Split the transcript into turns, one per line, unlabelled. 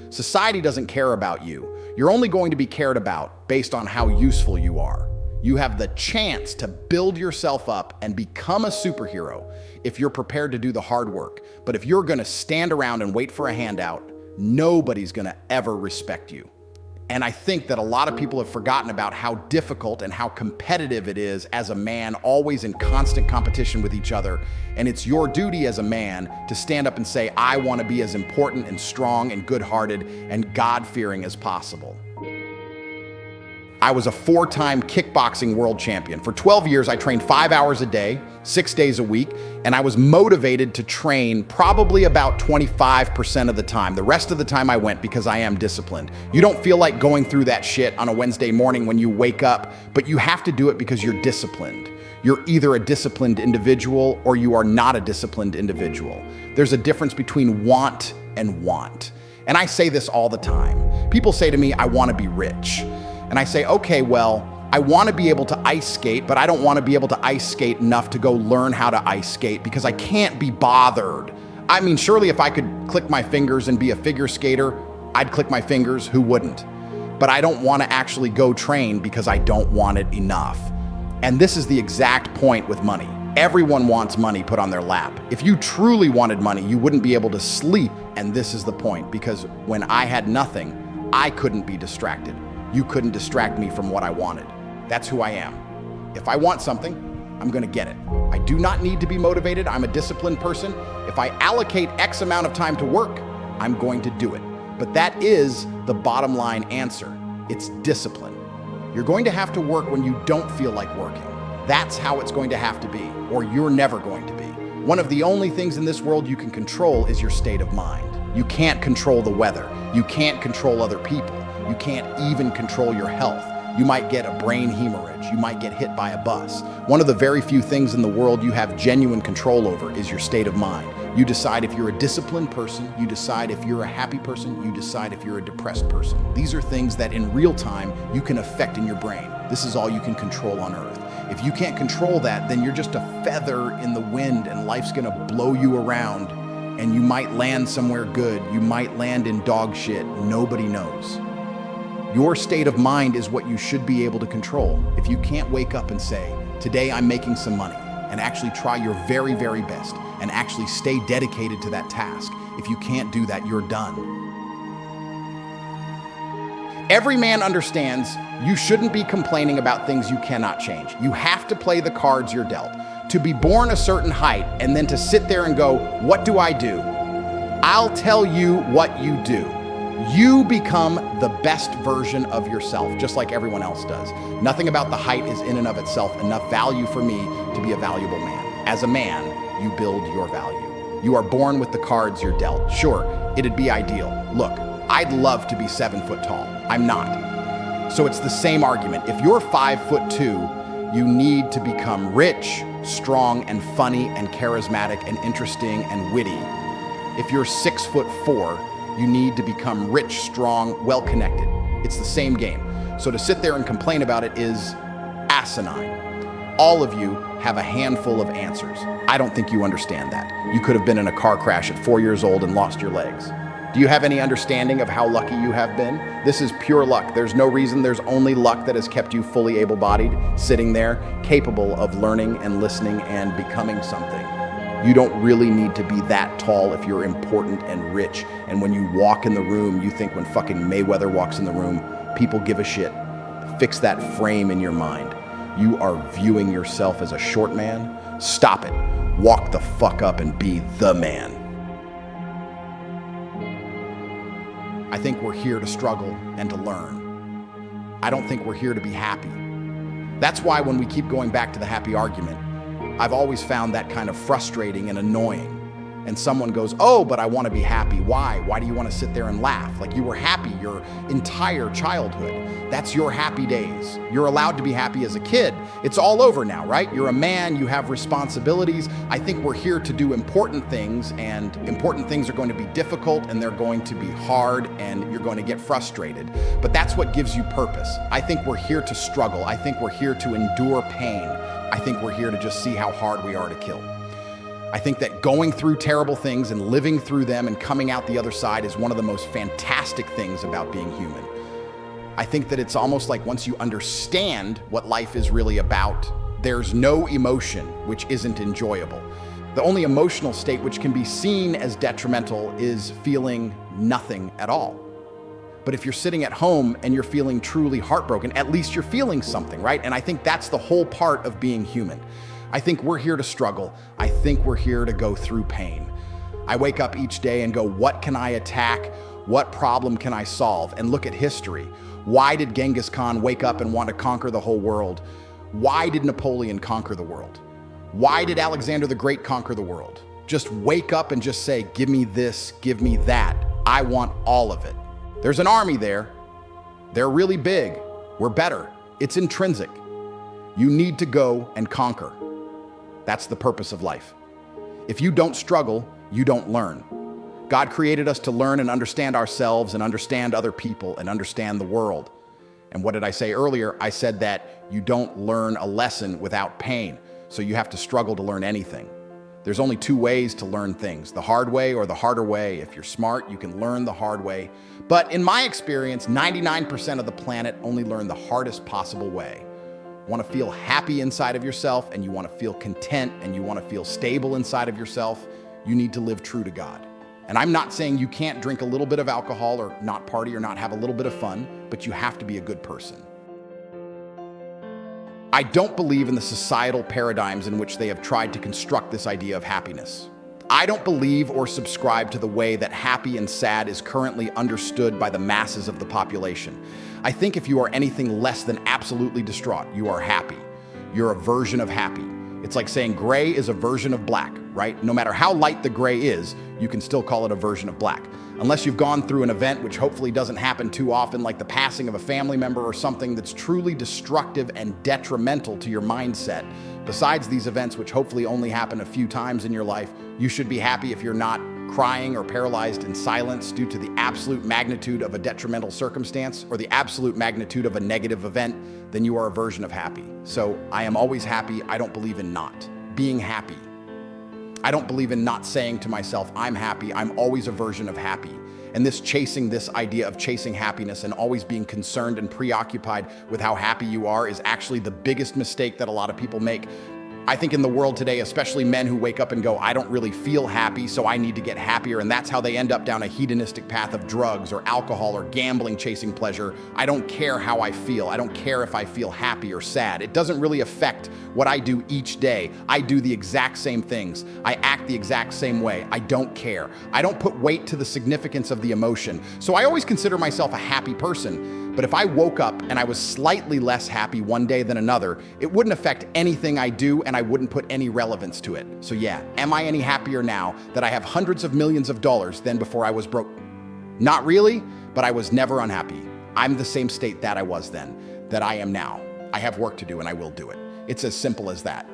Society doesn't care about you. You're only going to be cared about based on how useful you are. You have the chance to build yourself up and become a superhero if you're prepared to do the hard work. But if you're going to stand around and wait for a handout, nobody's going to ever respect you. And I think that a lot of people have forgotten about how difficult and how competitive it is as a man, always in constant competition with each other. And it's your duty as a man to stand up and say, I want to be as important and strong and good-hearted and God-fearing as possible. I was a 4-time kickboxing world champion. For 12 years, I trained 5 hours a day, 6 days a week, and I was motivated to train probably about 25% of the time. The rest of the time I went because I am disciplined. You don't feel like going through that shit on a Wednesday morning when you wake up, but you have to do it because you're disciplined. You're either a disciplined individual or you are not a disciplined individual. There's a difference between want and want. And I say this all the time. People say to me, I want to be rich. And I say, okay, well, I want to be able to ice skate, but I don't want to be able to ice skate enough to go learn how to ice skate because I can't be bothered. I mean, surely if I could click my fingers and be a figure skater, I'd click my fingers, who wouldn't? But I don't want to actually go train because I don't want it enough. And this is the exact point with money. Everyone wants money put on their lap. If you truly wanted money, you wouldn't be able to sleep. And this is the point, because when I had nothing, I couldn't be distracted. You couldn't distract me from what I wanted. That's who I am. If I want something, I'm gonna get it. I do not need to be motivated. I'm a disciplined person. If I allocate X amount of time to work, I'm going to do it. But that is the bottom line answer. It's discipline. You're going to have to work when you don't feel like working. That's how it's going to have to be, or you're never going to be. One of the only things in this world you can control is your state of mind. You can't control the weather. You can't control other people. You can't even control your health. You might get a brain hemorrhage. You might get hit by a bus. One of the very few things in the world you have genuine control over is your state of mind. You decide if you're a disciplined person. You decide if you're a happy person. You decide if you're a depressed person. These are things that in real time you can affect in your brain. This is all you can control on earth. If you can't control that, then you're just a feather in the wind and life's gonna blow you around and you might land somewhere good. You might land in dog shit. Nobody knows. Your state of mind is what you should be able to control. If you can't wake up and say, today I'm making some money, and actually try your very, very best, and actually stay dedicated to that task, if you can't do that, you're done. Every man understands you shouldn't be complaining about things you cannot change. You have to play the cards you're dealt. To be born a certain height, and then to sit there and go, what do I do? I'll tell you what you do. You become the best version of yourself, just like everyone else does. Nothing about the height is in and of itself enough value for me to be a valuable man. As a man, you build your value. You are born with the cards you're dealt. Sure, it'd be ideal. Look, I'd love to be 7 foot tall. I'm not. So it's the same argument. If you're 5'2", you need to become rich, strong, and funny, and charismatic, and interesting, and witty. If you're 6'4", you need to become rich, strong, well-connected. It's the same game. So to sit there and complain about it is asinine. All of you have a handful of answers. I don't think you understand that. You could have been in a car crash at 4 years old and lost your legs. Do you have any understanding of how lucky you have been? This is pure luck. There's no reason, there's only luck that has kept you fully able-bodied, sitting there, capable of learning and listening and becoming something. You don't really need to be that tall if you're important and rich. And when you walk in the room, you think when fucking Mayweather walks in the room, people give a shit. Fix that frame in your mind. You are viewing yourself as a short man. Stop it. Walk the fuck up and be the man. I think we're here to struggle and to learn. I don't think we're here to be happy. That's why when we keep going back to the happy argument, I've always found that kind of frustrating and annoying. And someone goes, oh, but I want to be happy. Why? Why do you want to sit there and laugh? Like you were happy your entire childhood. That's your happy days. You're allowed to be happy as a kid. It's all over now, right? You're a man, you have responsibilities. I think we're here to do important things, and important things are going to be difficult and they're going to be hard and you're going to get frustrated. But that's what gives you purpose. I think we're here to struggle. I think we're here to endure pain. I think we're here to just see how hard we are to kill. I think that going through terrible things and living through them and coming out the other side is one of the most fantastic things about being human. I think that it's almost like once you understand what life is really about, there's no emotion which isn't enjoyable. The only emotional state which can be seen as detrimental is feeling nothing at all. But if you're sitting at home and you're feeling truly heartbroken, at least you're feeling something, right? And I think that's the whole part of being human. I think we're here to struggle. I think we're here to go through pain. I wake up each day and go, what can I attack? What problem can I solve? And look at history. Why did Genghis Khan wake up and want to conquer the whole world? Why did Napoleon conquer the world? Why did Alexander the Great conquer the world? Just wake up and just say, give me this, give me that. I want all of it. There's an army there. They're really big. We're better. It's intrinsic. You need to go and conquer. That's the purpose of life. If you don't struggle, you don't learn. God created us to learn and understand ourselves and understand other people and understand the world. And what did I say earlier? I said that you don't learn a lesson without pain. So you have to struggle to learn anything. There's only two ways to learn things, the hard way or the harder way. If you're smart, you can learn the hard way. But in my experience, 99% of the planet only learn the hardest possible way. Want to feel happy inside of yourself, and you want to feel content, and you want to feel stable inside of yourself, you need to live true to God. And I'm not saying you can't drink a little bit of alcohol or not party or not have a little bit of fun, but you have to be a good person. I don't believe in the societal paradigms in which they have tried to construct this idea of happiness. I don't believe or subscribe to the way that happy and sad is currently understood by the masses of the population. I think if you are anything less than absolutely distraught, you are happy. You're a version of happy. It's like saying gray is a version of black, right? No matter how light the gray is, you can still call it a version of black. Unless you've gone through an event which hopefully doesn't happen too often, like the passing of a family member or something that's truly destructive and detrimental to your mindset. Besides these events, which hopefully only happen a few times in your life, you should be happy if you're not crying or paralyzed in silence due to the absolute magnitude of a detrimental circumstance or the absolute magnitude of a negative event, then you are a version of happy. So I am always happy. I don't believe in not being happy. I don't believe in not saying to myself, I'm happy. I'm always a version of happy. And this idea of chasing happiness and always being concerned and preoccupied with how happy you are is actually the biggest mistake that a lot of people make. I think in the world today, especially men who wake up and go, I don't really feel happy, so I need to get happier. And that's how they end up down a hedonistic path of drugs or alcohol or gambling, chasing pleasure. I don't care how I feel. I don't care if I feel happy or sad. It doesn't really affect what I do each day. I do the exact same things. I act the exact same way. I don't care. I don't put weight to the significance of the emotion. So I always consider myself a happy person. But if I woke up and I was slightly less happy one day than another, it wouldn't affect anything I do and I wouldn't put any relevance to it. So yeah, am I any happier now that I have hundreds of millions of dollars than before I was broke? Not really, but I was never unhappy. I'm the same state that I was then, that I am now. I have work to do and I will do it. It's as simple as that.